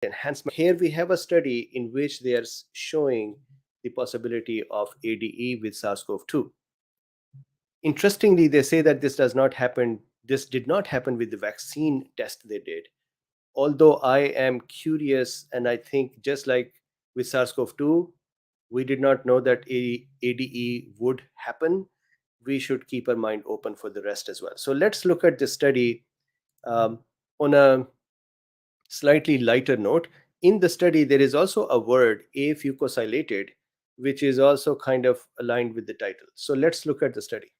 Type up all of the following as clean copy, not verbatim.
enhancement. Here we have a study in which they are showing the possibility of ADE with SARS-CoV-2. Interestingly, they say that this did not happen with the vaccine test they did. Although I am curious, and I think just like with SARS-CoV-2, we did not know that ADE would happen. We should keep our mind open for the rest as well. So let's look at this study on a slightly lighter note. In the study, there is also a word, afucosylated, which is also kind of aligned with the title. So let's look at the study.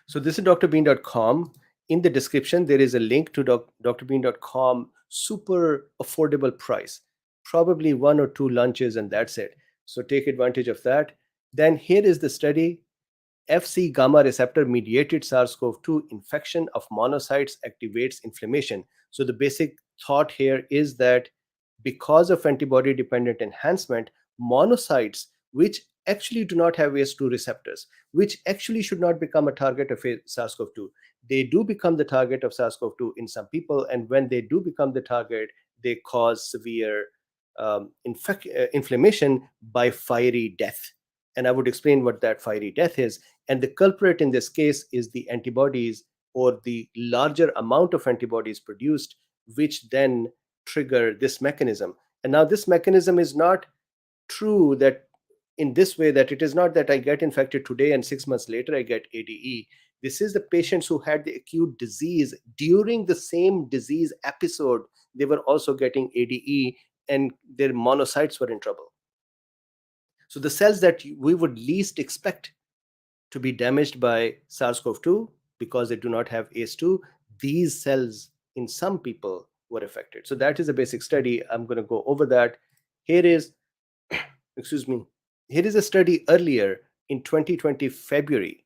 So this is drbeen.com. In the description, there is a link to drbeen.com super affordable price, probably 1 or 2 lunches and that's it. So take advantage of that. Then here is the study. Fc gamma receptor mediated SARS-CoV-2 infection of monocytes activates inflammation. So the basic thought here is that because of antibody dependent enhancement, monocytes, which actually do not have ACE2 receptors, which actually should not become a target of SARS-CoV-2, they do become the target of SARS-CoV-2 in some people. And when they do become the target, they cause severe inflammation by fiery death. And I would explain what that fiery death is. And the culprit in this case is the antibodies, or the larger amount of antibodies produced, which then trigger this mechanism. And now this mechanism is not true that in this way, that it is not that I get infected today and 6 months later I get ADE. This is the patients who had the acute disease during the same disease episode. They were also getting ADE and their monocytes were in trouble. So the cells that we would least expect to be damaged by SARS-CoV-2 because they do not have ACE2, these cells in some people were affected. So that is a basic study. I'm going to go over that. Here is, excuse me, here is a study earlier in 2020 February.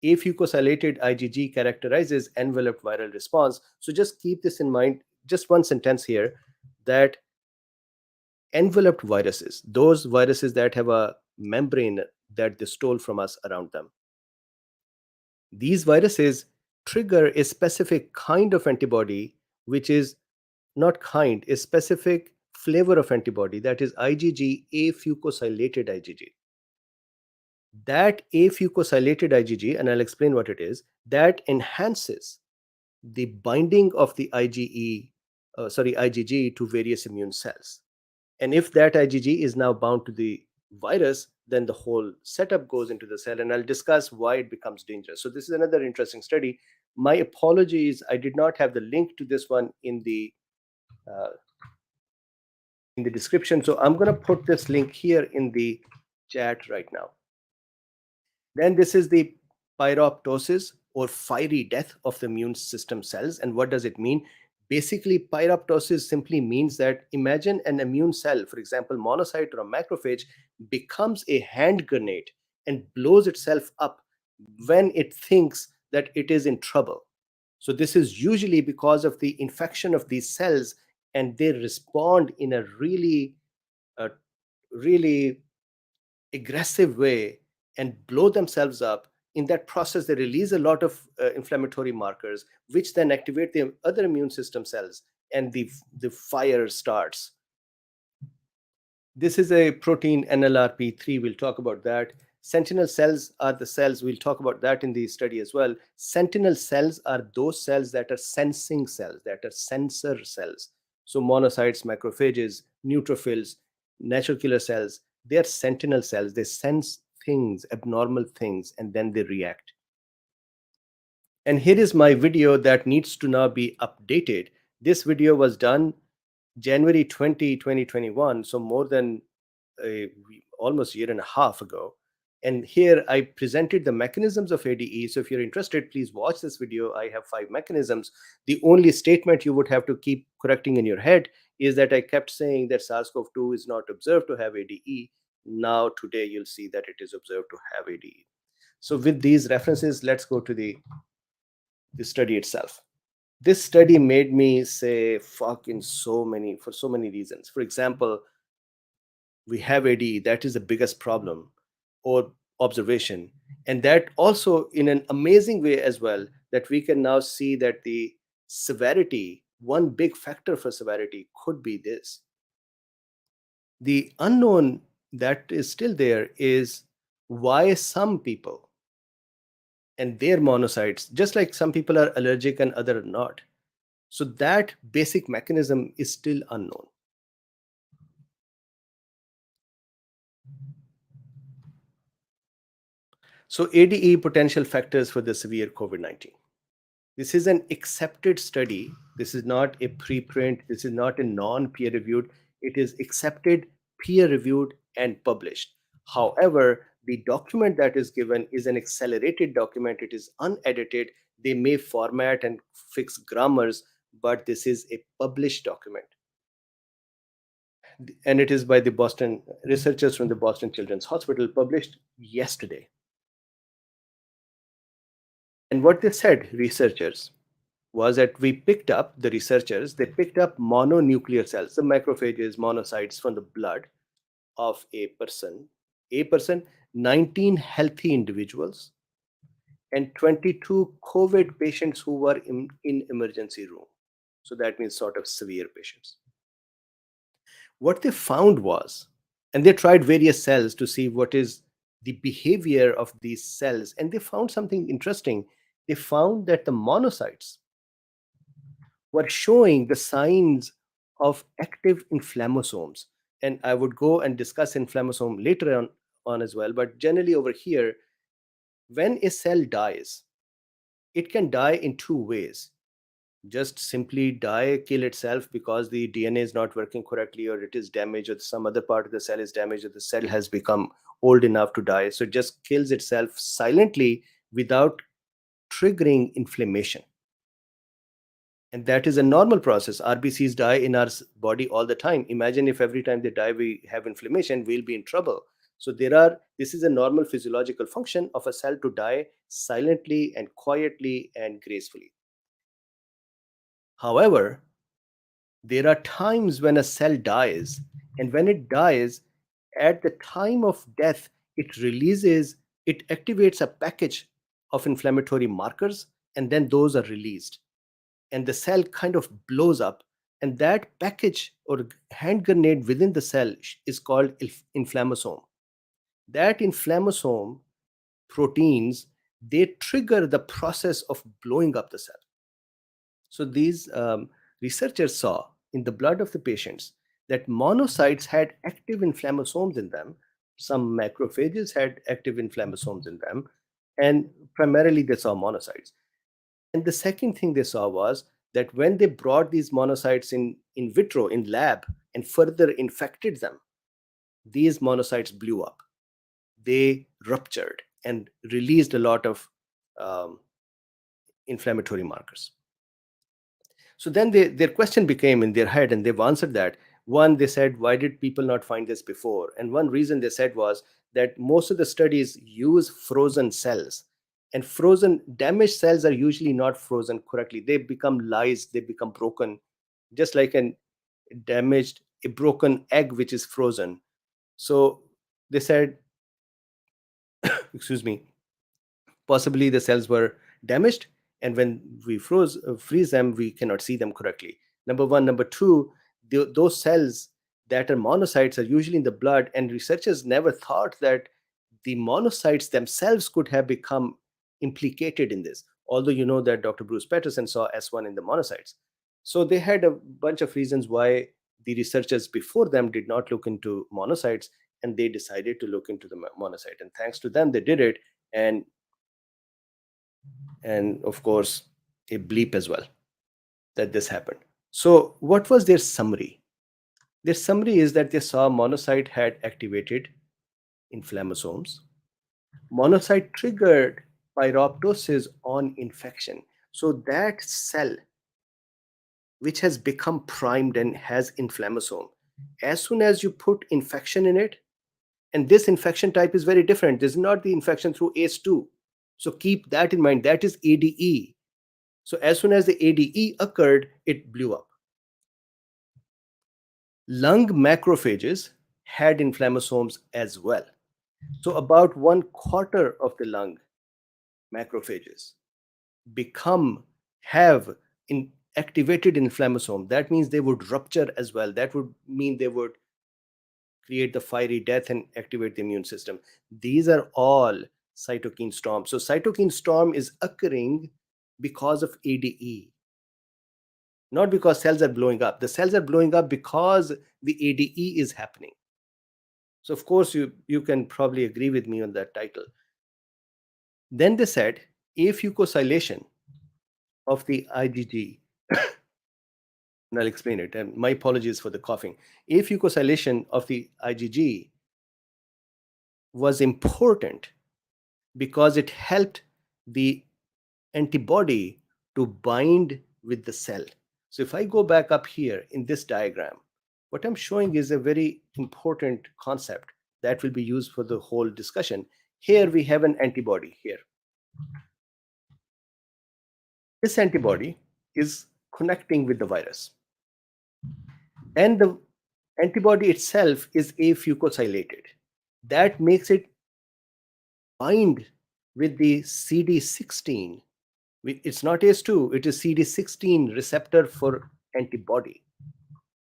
Afucosylated IgG characterizes enveloped viral response. So just keep this in mind. Just one sentence here, that enveloped viruses, those viruses that have a membrane that they stole from us around them, these viruses trigger a specific kind of antibody, which is not kind, a specific flavor of antibody, that is IgG, afucosylated IgG. That afucosylated IgG, and I'll explain what it is, that enhances the binding of the IgG to various immune cells. And if that IgG is now bound to the virus, then the whole setup goes into the cell. And I'll discuss why it becomes dangerous. So this is another interesting study. My apologies, I did not have the link to this one in the description. So I'm going to put this link here in the chat right now. Then this is the pyroptosis, or fiery death of the immune system cells. And what does it mean? Basically, pyroptosis simply means that imagine an immune cell, for example, monocyte or a macrophage, becomes a hand grenade and blows itself up when it thinks that it is in trouble. So this is usually because of the infection of these cells, and they respond in a really aggressive way and blow themselves up. In that process, they release a lot of inflammatory markers, which then activate the other immune system cells, and the fire starts. This is a protein NLRP3. We'll talk about that. Sentinel cells are the cells. We'll talk about that in the study as well. Sentinel cells are those cells that are sensing cells, that are sensor cells. So monocytes, macrophages, neutrophils, natural killer cells, they are sentinel cells. They sense things, abnormal things, and then they react. And here is my video that needs to now be updated. This video was done January 20, 2021, so more than almost a year and a half ago. And here I presented the mechanisms of ADE. So if you're interested, please watch this video. I have 5 mechanisms. The only statement you would have to keep correcting in your head is that I kept saying that SARS-CoV-2 is not observed to have ADE. Now today you'll see that it is observed to have ADE. So with these references, let's go to the study itself. This study made me say fuck for so many reasons. For example, we have ADE, that is the biggest problem or observation. And that also in an amazing way as well, that we can now see that the severity one big factor for severity could be this. The unknown that is still there is why some people and their monocytes, just like some people are allergic and other are not. So that basic mechanism is still unknown. So ADE potential factors for the severe COVID-19. This is an accepted study. This is not a preprint. This is not a non-peer reviewed. It is accepted, peer reviewed, and published. However, the document that is given is an accelerated document. It is unedited. They may format and fix grammars, but this is a published document. And it is by the Boston researchers from the Boston Children's Hospital, published yesterday. And what they said, researchers, was that the researchers, they picked up mononuclear cells, the macrophages, monocytes from the blood of a person, 19 healthy individuals, and 22 COVID patients who were in emergency room. So that means sort of severe patients. What they found was, and they tried various cells to see what is the behavior of these cells, and they found something interesting. They found that the monocytes were showing the signs of active inflammasomes. And I would go and discuss inflammasome later on as well. But generally, over here, when a cell dies, it can die in two ways. Just simply die, kill itself because the DNA is not working correctly, or it is damaged, or some other part of the cell is damaged, or the cell has become old enough to die. So it just kills itself silently without triggering inflammation. And that is a normal process. RBCs die in our body all the time. Imagine if every time they die we have inflammation, we'll be in trouble. So this is a normal physiological function of a cell to die silently and quietly and gracefully. However, there are times when a cell dies, and when it dies, at the time of death, it activates a package of inflammatory markers, and then those are released. And the cell kind of blows up, and that package or hand grenade within the cell is called inflammasome. That inflammasome proteins, they trigger the process of blowing up the cell. So these researchers saw in the blood of the patients that monocytes had active inflammasomes in them. Some macrophages had active inflammasomes in them, and primarily they saw monocytes. And the second thing they saw was that when they brought these monocytes in vitro, in lab, and further infected them, these monocytes blew up. They ruptured and released a lot of um, inflammatory markers. So then their question became in their head, and they've answered that. One, they said, why did people not find this before? And one reason they said was that most of the studies use frozen cells, and frozen damaged cells are usually not frozen correctly. They become lysed, they become broken, just like a broken egg which is frozen. So they said, excuse me, possibly the cells were damaged, and when we freeze them, we cannot see them correctly. Number one. Number two, those cells that are monocytes are usually in the blood, and researchers never thought that the monocytes themselves could have become implicated in this, although you know that Dr. Bruce Patterson saw S1 in the monocytes. So they had a bunch of reasons why the researchers before them did not look into monocytes, and they decided to look into the monocyte, and thanks to them they did it. And of course a bleep as well that this happened. So what was their summary? Their summary is that they saw monocyte had activated inflammasomes. Monocyte triggered pyroptosis on infection. So that cell which has become primed and has inflammasome, as soon as you put infection in it, and this infection type is very different. This is not the infection through ACE2. So keep that in mind. That is ADE. So as soon as the ADE occurred, it blew up. Lung macrophages had inflammasomes as well. So about 1/4 of the lung macrophages have activated inflammasome. That means they would rupture as well. That would mean they would create the fiery death and activate the immune system. These are all cytokine storm. So cytokine storm is occurring because of ADE, not because cells are blowing up. The cells are blowing up because the ADE is happening. So of course you can probably agree with me on that title. Then they said afucosylation of the IgG, and I'll explain it. And my apologies for the coughing. Afucosylation of the IgG was important because it helped the antibody to bind with the cell. So if I go back up here in this diagram, what I'm showing is a very important concept that will be used for the whole discussion. Here we have an antibody here. This antibody is connecting with the virus, and the antibody itself is afucosylated. That makes it bind with the CD16. It's not ACE2, it is CD16 receptor for antibody.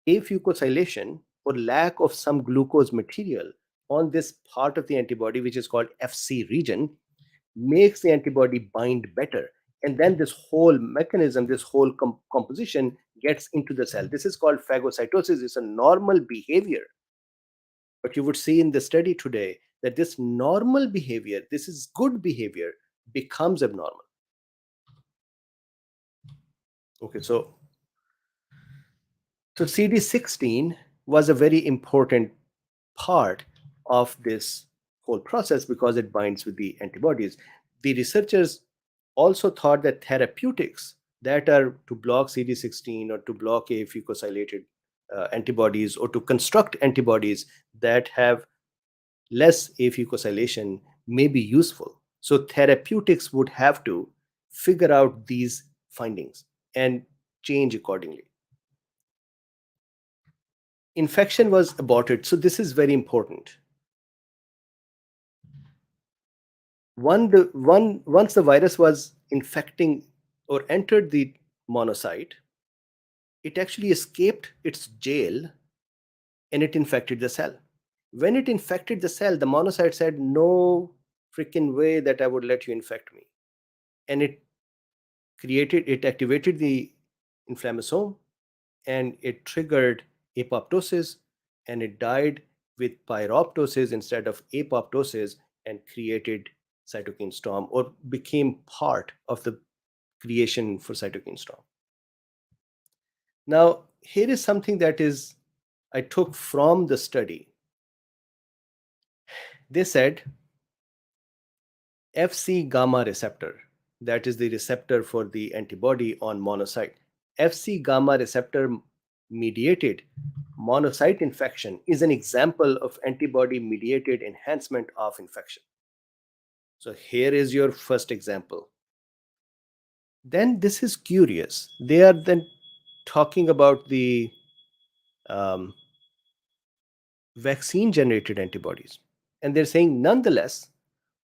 Afucosylation, or lack of some glucose material on this part of the antibody, which is called FC region, makes the antibody bind better. And then this whole mechanism, this whole composition gets into the cell. This is called phagocytosis. It's a normal behavior. But you would see in the study today that this normal behavior, this is good behavior, becomes abnormal. Okay, so CD16 was a very important part of this whole process because it binds with the antibodies. The researchers also thought that therapeutics that are to block CD16 or to block afucosylated antibodies, or to construct antibodies that have less afucosylation, may be useful. So therapeutics would have to figure out these findings and change accordingly. Infection was aborted. So this is very important. Once the virus was infecting or entered the monocyte, it actually escaped its jail and it infected the cell. When it infected the cell, the monocyte said, "No freaking way that I would let you infect me." And it activated the inflammasome, and it triggered apoptosis, and it died with pyroptosis instead of apoptosis, and created cytokine storm, or became part of the creation for cytokine storm. Now, here is something that I took from the study. They said Fc gamma receptor, that is the receptor for the antibody on monocyte. Fc gamma receptor mediated monocyte infection is an example of antibody mediated enhancement of infection. So here is your first example. Then this is curious. They are then talking about the vaccine generated antibodies. And they're saying, nonetheless,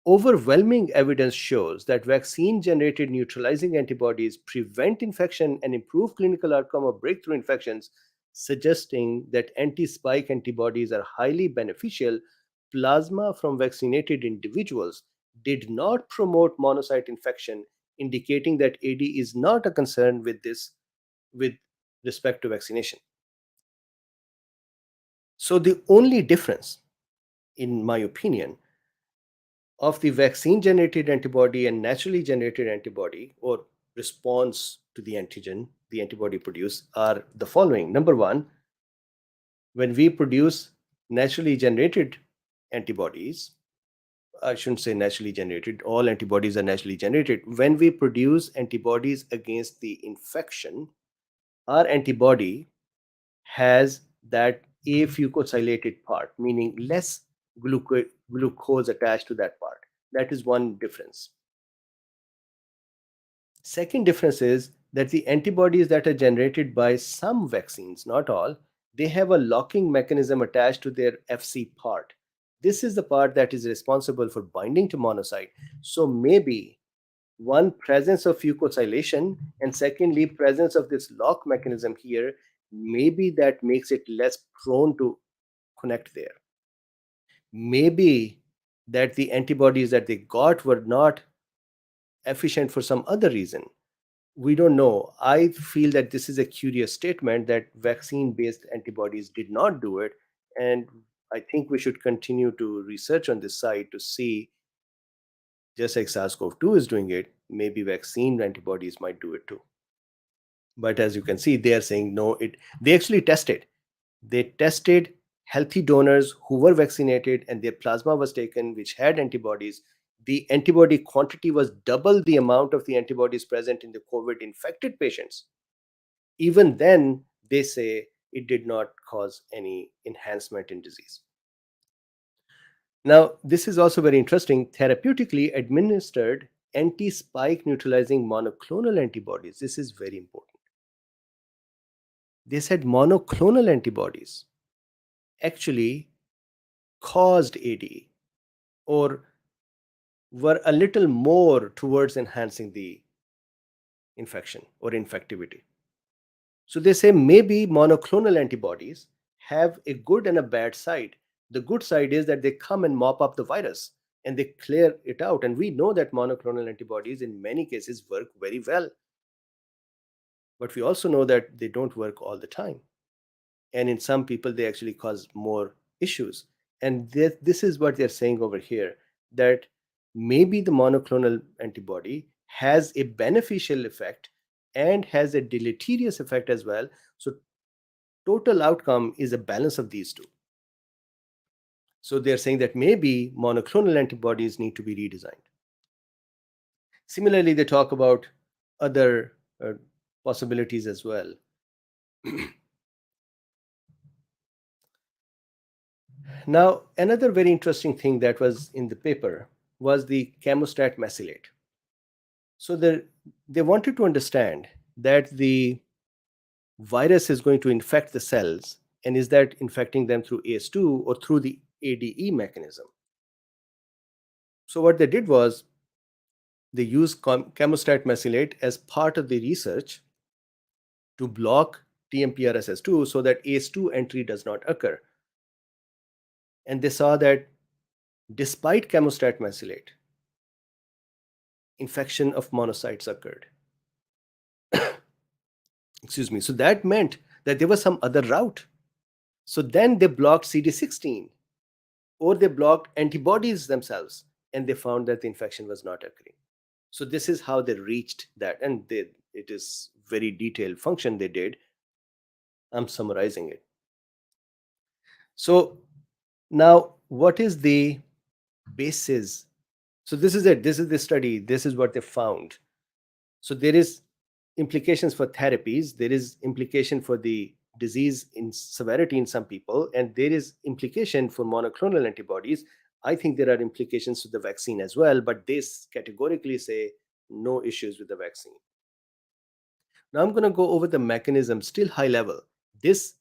overwhelming evidence shows that vaccine generated neutralizing antibodies prevent infection and improve clinical outcome of breakthrough infections, suggesting that anti-spike antibodies are highly beneficial. Plasma from vaccinated individuals did not promote monocyte infection, indicating that AD is not a concern with respect to vaccination. So the only difference, in my opinion, of the vaccine generated antibody and naturally generated antibody, or response to the antigen the antibody produce, are the following. Number one, when we produce naturally generated antibodies, I shouldn't say naturally generated, all antibodies are naturally generated. When we produce antibodies against the infection, our antibody has that afucosylated part, meaning less glucose attached to that part. That is one difference. Second difference is that the antibodies that are generated by some vaccines, not all, they have a locking mechanism attached to their Fc part. This is the part that is responsible for binding to monocyte. So maybe One, presence of fucosylation, and secondly, presence of this lock mechanism here, maybe that makes it less prone to connect there. Maybe that the antibodies that they got were not efficient for some other reason. We don't know. I feel that this is a curious statement that vaccine based antibodies did not do it. And I think we should continue to research on this side to see, just like SARS-CoV-2 is doing it, maybe vaccine antibodies might do it too. But as you can see, they are saying no, they actually tested. They tested healthy donors who were vaccinated and their plasma was taken, which had antibodies. The antibody quantity was double the amount of the antibodies present in the COVID infected patients. Even then, they say it did not cause any enhancement in disease. Now, this is also very interesting. Therapeutically administered anti spike neutralizing monoclonal antibodies. This is very important. They said monoclonal antibodies actually caused ADE or were a little more towards enhancing the infection or infectivity. So they say maybe monoclonal antibodies have a good and a bad side. The good side is that they come and mop up the virus and they clear it out. And we know that monoclonal antibodies in many cases work very well. But we also know that they don't work all the time. And in some people, they actually cause more issues. And this is what they're saying over here, that maybe the monoclonal antibody has a beneficial effect and has a deleterious effect as well. So total outcome is a balance of these two. So they're saying that maybe monoclonal antibodies need to be redesigned. Similarly, they talk about other possibilities as well. Now, another very interesting thing that was in the paper was the Chemostat Mesylate. So they wanted to understand that the virus is going to infect the cells, and is that infecting them through AS2 or through the ADE mechanism? So what they did was they used Chemostat Mesylate as part of the research to block TMPRSS2 so that AS2 entry does not occur. And they saw that despite Chemostat Mesylate, infection of monocytes occurred. Excuse me. So that meant that there was some other route. So then they blocked CD16 or they blocked antibodies themselves, and they found that the infection was not occurring. So this is how they reached that, and it is very detailed function they did. I'm summarizing it. So now, what is the basis? So this is it. This is the study. This is what they found. So there is implications for therapies. There is implication for the disease in severity in some people, and there is implication for monoclonal antibodies. I think there are implications to the vaccine as well, but they categorically say no issues with the vaccine. Now I'm going to go over the mechanism, still high level. This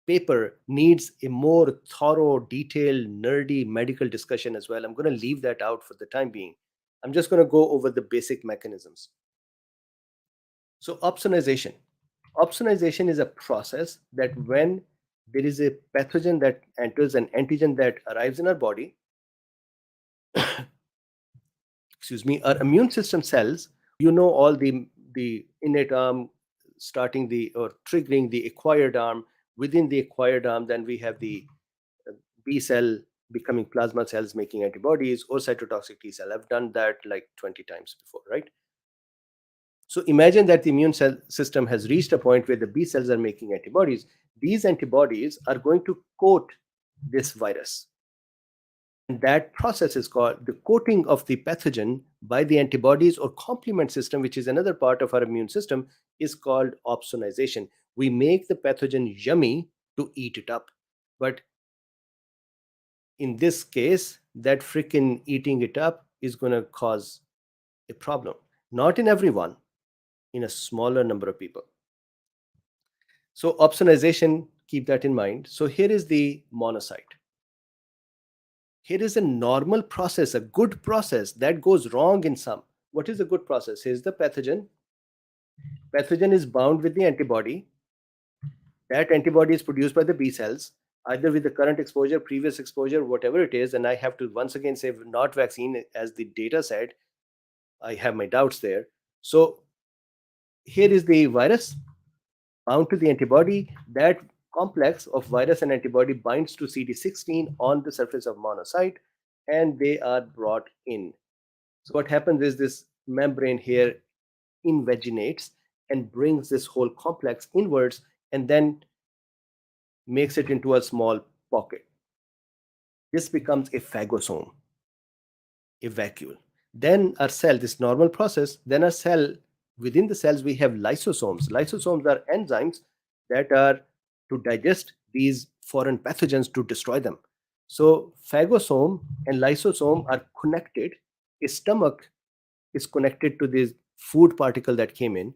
paper needs a more thorough, detailed, nerdy medical discussion as well. I'm going to leave that out for the time being. I'm just going to go over the basic mechanisms. So opsonization. Opsonization is a process that when there is a pathogen that enters, an antigen that arrives in our body, excuse me, our immune system cells, all the innate arm starting the or triggering the acquired arm. Within the acquired arm, then we have the B cell becoming plasma cells making antibodies, or cytotoxic T cell. I've done that like 20 times before, right? So imagine that the immune cell system has reached a point where the B cells are making antibodies. These antibodies are going to coat this virus. And that process is called the coating of the pathogen by the antibodies or complement system, which is another part of our immune system, is called opsonization. We make the pathogen yummy to eat it up. But in this case, that freaking eating it up is going to cause a problem. Not in everyone, in a smaller number of people. So opsonization, keep that in mind. So here is the monocyte. Here is a normal process, a good process that goes wrong in some. what is a good process? Here's the pathogen. Pathogen is bound with the antibody. That antibody is produced by the B cells, either with the current exposure, previous exposure, whatever it is. And I have to once again say not vaccine, as the data said. I have my doubts there. So here is the virus bound to the antibody. That complex of virus and antibody binds to CD16 on the surface of monocyte, and they are brought in. So what happens is this membrane here invaginates and brings this whole complex inwards, and then makes it into a small pocket. This becomes a phagosome, a vacuole. Then our cell, this normal process, then our cell, within the cells, we have lysosomes. Lysosomes are enzymes that are to digest these foreign pathogens, to destroy them. So phagosome and lysosome are connected. A stomach is connected to this food particle that came in.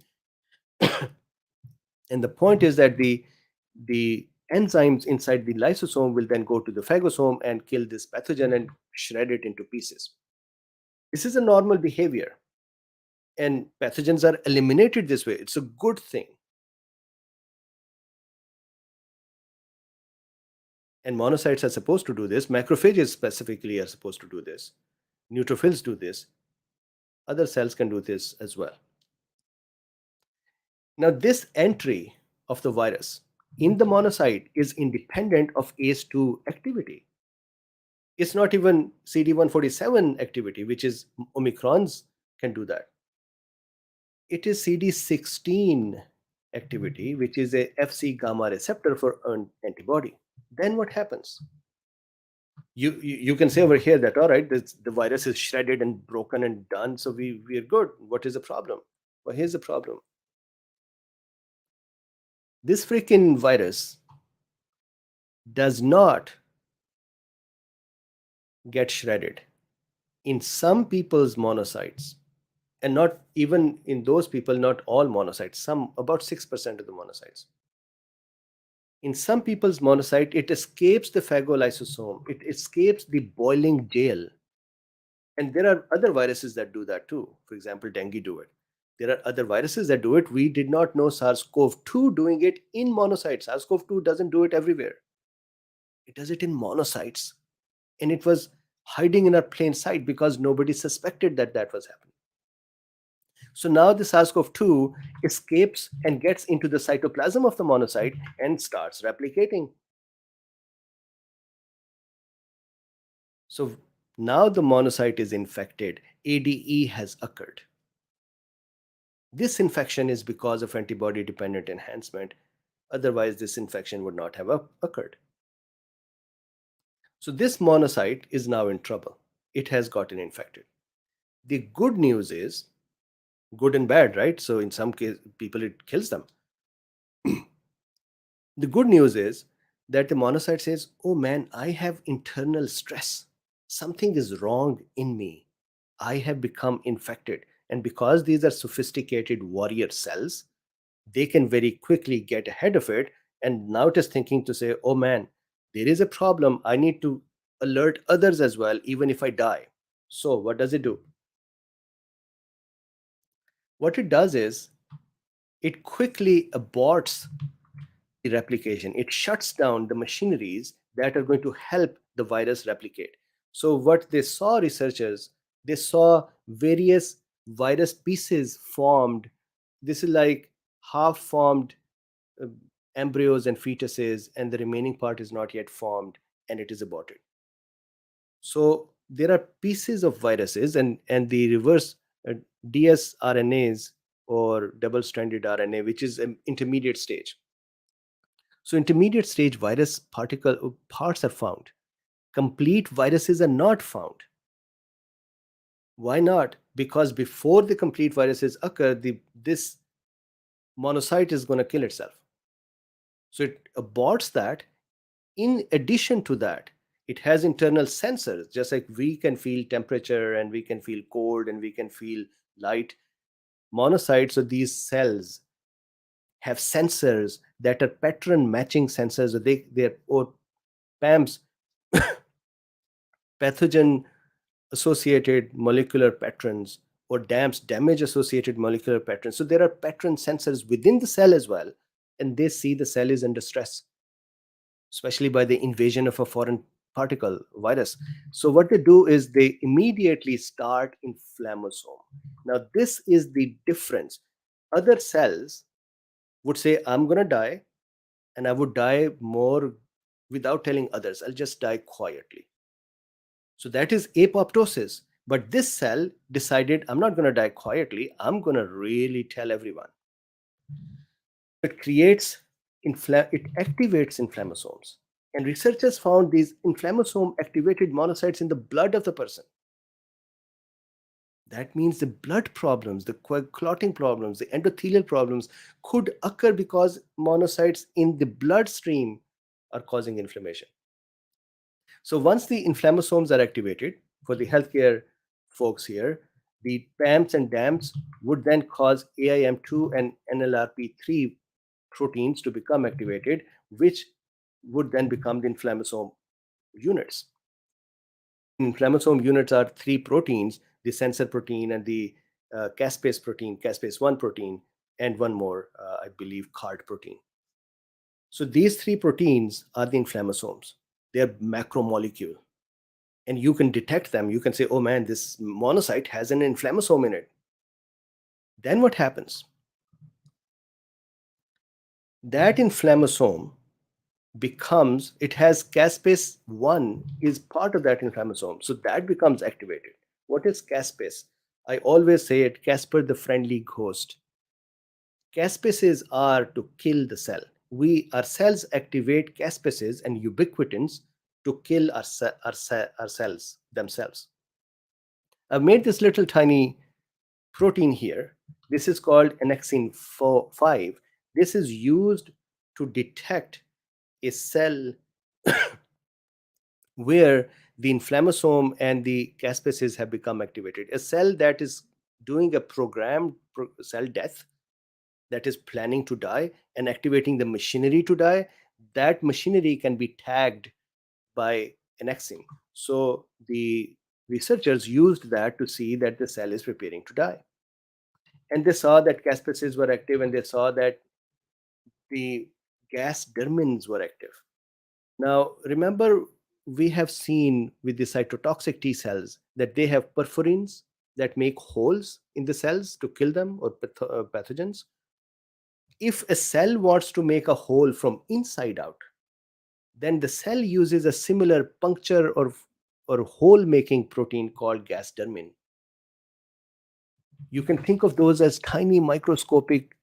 And the point is that the enzymes inside the lysosome will then go to the phagosome and kill this pathogen and shred it into pieces. This is a normal behavior, and pathogens are eliminated this way. It's a good thing. And monocytes are supposed to do this. Macrophages specifically are supposed to do this. Neutrophils do this. Other cells can do this as well. Now, this entry of the virus in the monocyte is independent of ACE2 activity. It's not even CD147 activity, which is Omicrons can do that. It is CD16 activity, which is a Fc gamma receptor for antibody. Then what happens? You can say over here that, all right, the virus is shredded and broken and done, so we are good. What is the problem? Well, here's the problem. This freaking virus does not get shredded in some people's monocytes, and not even in those people, not all monocytes, some about 6% of the monocytes. In some people's monocyte, it escapes the phagolysosome, it escapes the boiling jail. And there are other viruses that do that too. For example, dengue do it. There are other viruses that do it. We did not know SARS-CoV-2 doing it in monocytes. SARS-CoV-2 doesn't do it everywhere. It does it in monocytes. And it was hiding in our plain sight because nobody suspected that that was happening. So now the SARS-CoV-2 escapes and gets into the cytoplasm of the monocyte and starts replicating. So now the monocyte is infected. ADE has occurred. This infection is because of antibody-dependent enhancement. Otherwise, this infection would not have occurred. So this monocyte is now in trouble. It has gotten infected. The good news is, good and bad, right? So in some case, people, it kills them. The good news is that the monocyte says, oh man, I have internal stress. Something is wrong in me. I have become infected. And because these are sophisticated warrior cells, they can very quickly get ahead of it. And now it is thinking to say, oh man, there is a problem. I need to alert others as well, even if I die. So what does it do? What it does is it quickly aborts the replication. It shuts down the machineries that are going to help the virus replicate. So what they saw, researchers, they saw various virus pieces formed. This is like half formed embryos and fetuses, and the remaining part is not yet formed, and it is aborted. So there are pieces of viruses, and the reverse dsRNAs, or double-stranded RNA, which is an intermediate stage. So intermediate stage virus particle parts are found. Complete viruses are not found. Why not? Because before the complete viruses occur, this monocyte is going to kill itself. So it aborts that. In addition to that, it has internal sensors, just like we can feel temperature and we can feel cold and we can feel light. Monocytes, or these cells, have sensors that are pattern matching sensors. Or PAMs, pathogen associated molecular patterns, or DAMPs, damage associated molecular patterns. So there are pattern sensors within the cell as well, and they see the cell is under stress, especially by the invasion of a foreign particle, virus. So what they do is they immediately start inflammasome. Now this is the difference. Other cells would say, I'm going to die, and I would die more without telling others. I'll just die quietly. So that is apoptosis. But this cell decided, I'm not going to die quietly, I'm going to really tell everyone. It creates, it activates inflammasomes. And researchers found these inflammasome activated monocytes in the blood of the person. That means the blood problems, the clotting problems, the endothelial problems could occur because monocytes in the bloodstream are causing inflammation. So once the inflammasomes are activated, for the healthcare folks here, the PAMPs and DAMPs would then cause AIM2 and NLRP3 proteins to become activated, which would then become the inflammasome units. Inflammasome units are three proteins: the sensor protein and the caspase protein, caspase 1 protein, and one more, I believe, card protein. So these three proteins are the inflammasomes. They're macromolecule. And you can detect them. You can say, oh man, this monocyte has an inflammasome in it. Then what happens? That inflammasome becomes, it has caspase 1 is part of that inflammasome. So that becomes activated. What is caspase? I always say it, Casper the friendly ghost. Caspases are to kill the cell. Our cells activate caspases and ubiquitins to kill our cells themselves. I've made this little tiny protein here. This is called annexin 5. This is used to detect a cell where the inflammasome and the caspases have become activated. A cell that is doing a programmed cell death, that is planning to die and activating the machinery to die, that machinery can be tagged by annexin. So the researchers used that to see that the cell is preparing to die. And they saw that caspases were active, and they saw that the gas dermins were active. Now, remember, we have seen with the cytotoxic T cells that they have perforins that make holes in the cells to kill them or pathogens. If a cell wants to make a hole from inside out, then the cell uses a similar puncture or hole making protein called gas dermin. You can think of those as tiny microscopic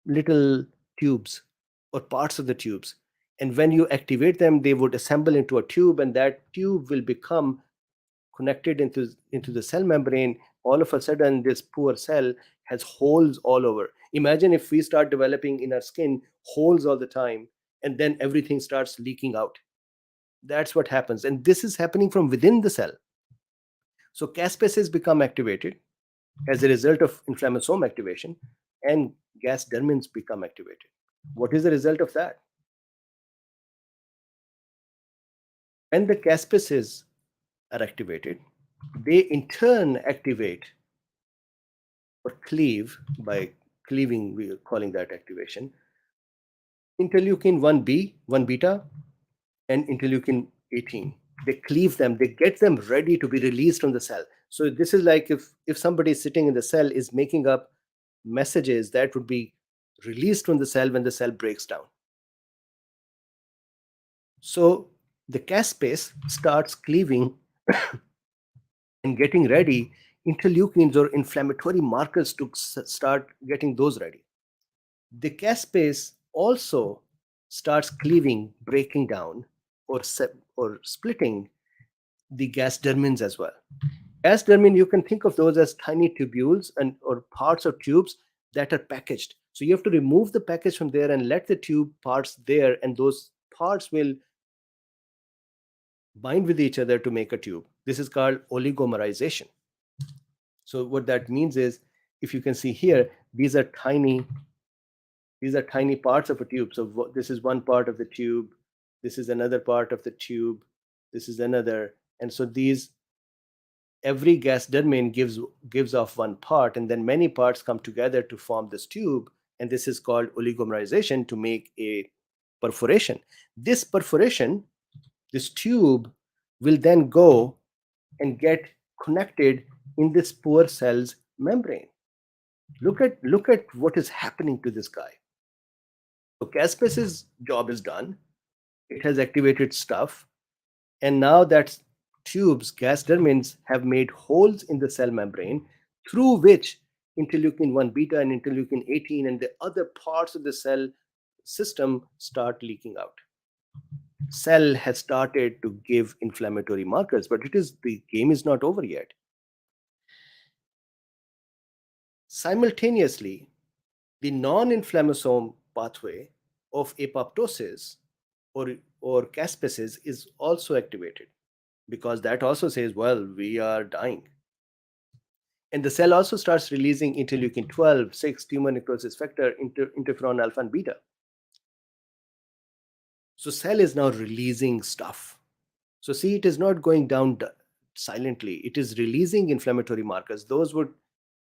little tubes or parts of the tubes. And when you activate them, they would assemble into a tube, and that tube will become connected into the cell membrane. All of a sudden, this poor cell has holes all over. Imagine if we start developing in our skin holes all the time, and then everything starts leaking out. That's what happens. And this is happening from within the cell. So caspases become activated as a result of inflammasome activation, and gas dermins become activated. What is the result of that? When the caspases are activated, they in turn activate or cleave, by cleaving, we are calling that activation, interleukin 1b, 1 beta, and interleukin 18. They cleave them, they get them ready to be released from the cell. So this is like if somebody sitting in the cell is making up messages that would be released from the cell when the cell breaks down. So the caspase starts cleaving and getting ready interleukins or inflammatory markers to start getting those ready. The caspase also starts cleaving, breaking down, or splitting the gas dermins as well. Gas dermin, you can think of those as tiny tubules or parts of tubes that are packaged. So you have to remove the package from there and let the tube parts there, and those parts will bind with each other to make a tube. This is called oligomerization. So what that means is, if you can see here, these are tiny parts of a tube. So this is one part of the tube, this is another part of the tube, this is another, and so these every gas domain gives off one part, and then many parts come together to form this tube, and this is called oligomerization to make a perforation. This perforation, this tube, will then go and get connected in this poor cell's membrane. Look at what is happening to this guy. So caspase's job is done. It has activated stuff, and now that tubes, gas domains, have made holes in the cell membrane through which interleukin 1 beta and interleukin 18 and the other parts of the cell system start leaking out. Cell has started to give inflammatory markers, but the game is not over yet. Simultaneously, the non-inflammasome pathway of apoptosis or caspases is also activated, because that also says, well, we are dying. And the cell also starts releasing interleukin 12, 6, tumor necrosis factor, interferon alpha and beta. So cell is now releasing stuff. So see, it is not going down silently. It is releasing inflammatory markers. Those would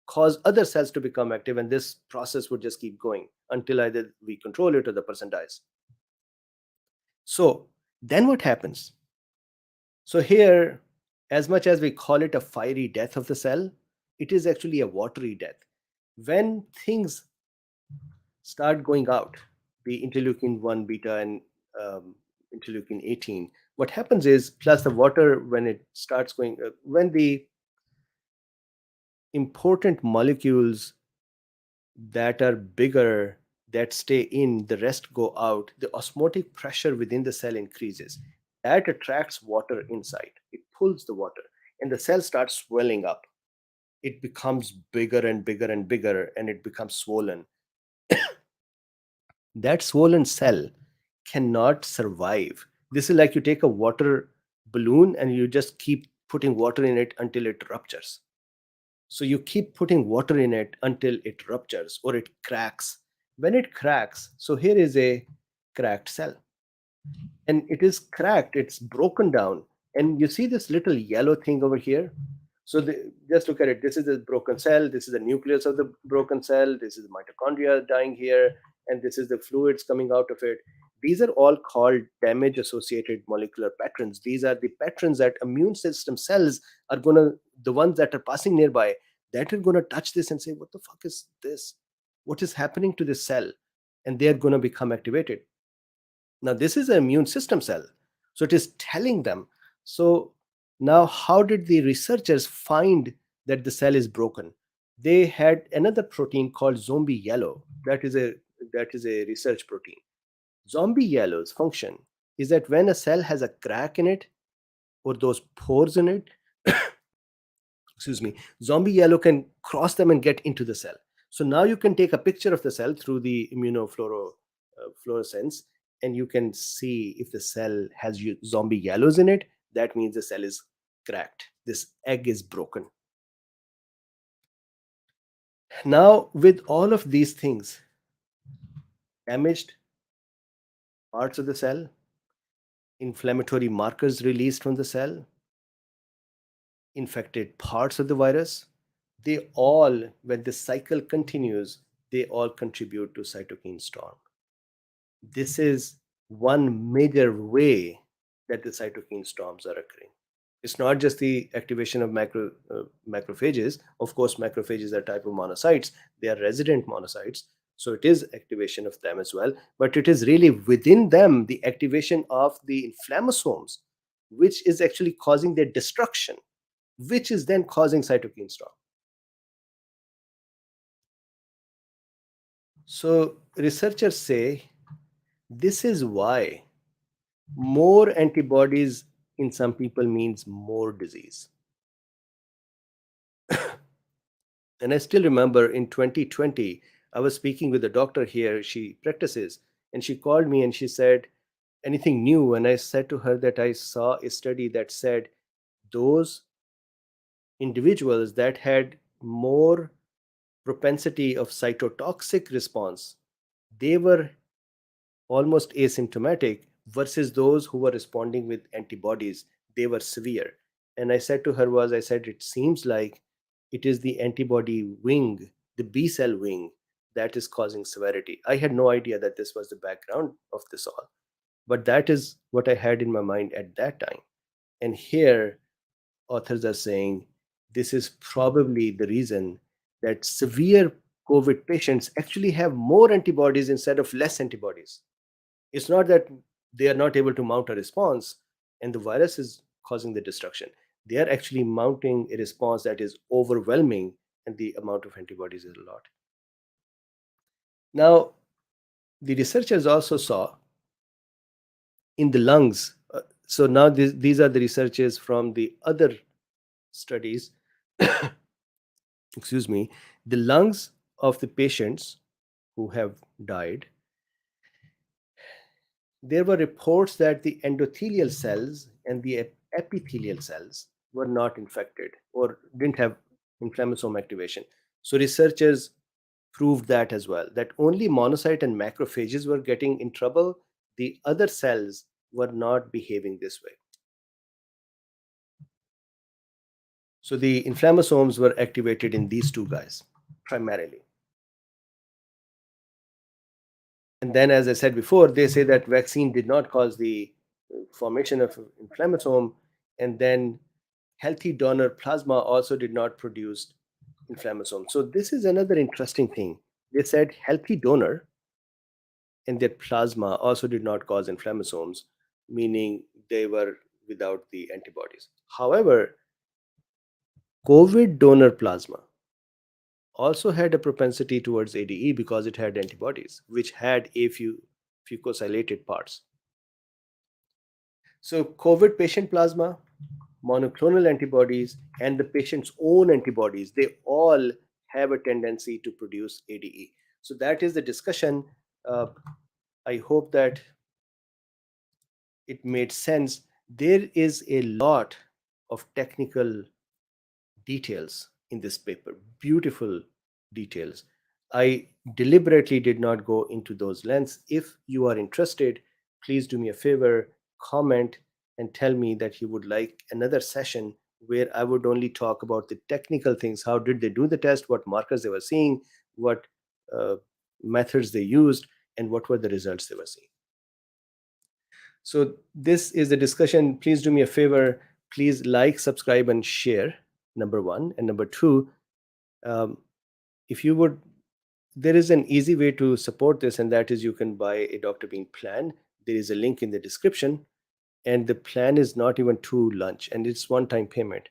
cause other cells to become active, and this process would just keep going until either we control it or the person dies. So then what happens? So here, as much as we call it a fiery death of the cell, it is actually a watery death. When things start going out, the interleukin 1 beta and interleukin 18, what happens is, plus the water, when it starts going, when the important molecules that are bigger that stay in, the rest go out, the osmotic pressure within the cell increases. That attracts water inside. It pulls the water, and the cell starts swelling up. It becomes bigger and bigger and bigger, and it becomes swollen. That swollen cell cannot survive. This is like you take a water balloon and you just keep putting water in it until it ruptures. So you keep putting water in it until it ruptures or it cracks. When it cracks, so here is a cracked cell, and it is cracked, it's broken down. And you see this little yellow thing over here. So just look at it. This is the broken cell. This is the nucleus of the broken cell. This is the mitochondria dying here. And this is the fluids coming out of it. These are all called damage associated molecular patterns. These are the patterns that immune system cells are going to, the ones that are passing nearby, that are going to touch this and say, what the fuck is this? What is happening to this cell? And they're going to become activated. Now, this is an immune system cell. So it is telling them. So now, how did the researchers find that the cell is broken? They had another protein called zombie yellow. That is a research protein. Zombie yellow's function is that when a cell has a crack in it or those pores in it, excuse me, zombie yellow can cross them and get into the cell. So now you can take a picture of the cell through the immunofluorescence, and you can see if the cell has zombie yellows in it. That means the cell is cracked. This egg is broken. Now, with all of these things, damaged parts of the cell, inflammatory markers released from the cell, infected parts of the virus, they all, when the cycle continues, they all contribute to cytokine storm. This is one major way that the cytokine storms are occurring. It's not just the activation of macrophages. Of course, macrophages are a type of monocytes. They are resident monocytes. So it is activation of them as well. But it is really within them the activation of the inflammasomes, which is actually causing their destruction, which is then causing cytokine storm. So researchers say this is why more antibodies in some people means more disease. And I still remember in 2020, I was speaking with a doctor here, she practices, and she called me and she said, anything new? And I said to her that I saw a study that said those individuals that had more propensity of cytotoxic response, they were almost asymptomatic versus those who were responding with antibodies, they were severe. And I said to her was, I said, it seems like it is the antibody wing, the B cell wing, that is causing severity. I had no idea that this was the background of this all, but that is what I had in my mind at that time. And here, authors are saying this is probably the reason that severe COVID patients actually have more antibodies instead of less antibodies. It's not that they are not able to mount a response and the virus is causing the destruction. They are actually mounting a response that is overwhelming, and the amount of antibodies is a lot. Now, the researchers also saw in the lungs. So now these are the researchers from the other studies. Excuse me. The lungs of the patients who have died, there were reports that the endothelial cells and the epithelial cells were not infected or didn't have inflammasome activation. So researchers proved that as well, that only monocyte and macrophages were getting in trouble. The other cells were not behaving this way. So the inflammasomes were activated in these two guys primarily. And then, as I said before, they say that vaccine did not cause the formation of inflammasome, and then healthy donor plasma also did not produce inflammasome. So this is another interesting thing. They said healthy donor and their plasma also did not cause inflammasomes, meaning they were without the antibodies. However, COVID donor plasma also had a propensity towards ADE because it had antibodies, which had a few fucosylated parts. So, COVID patient plasma, monoclonal antibodies, and the patient's own antibodies, they all have a tendency to produce ADE. So, that is the discussion. I hope that it made sense. There is a lot of technical details in this paper, beautiful details. I deliberately did not go into those lengths. If you are interested, please do me a favor, comment and tell me that you would like another session where I would only talk about the technical things. How did they do the test? What markers they were seeing? What uh, methods they used? And what were the results they were seeing? So this is the discussion. Please do me a favor. Please like, subscribe, and share. Number one, and number two, if you would, there is an easy way to support this, and that is you can buy a Drbeen plan. There is a link in the description, and the plan is not even to lunch, and it's one-time payment.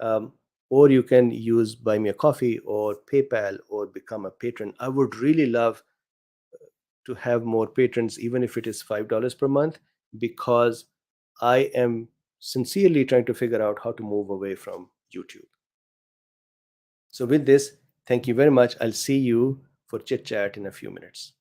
Um, or you can use Buy Me a Coffee or PayPal or become a patron. I would really love to have more patrons, even if it is $5 per month, because I am sincerely trying to figure out how to move away from YouTube. So, with this, thank you very much. I'll see you for chit chat in a few minutes.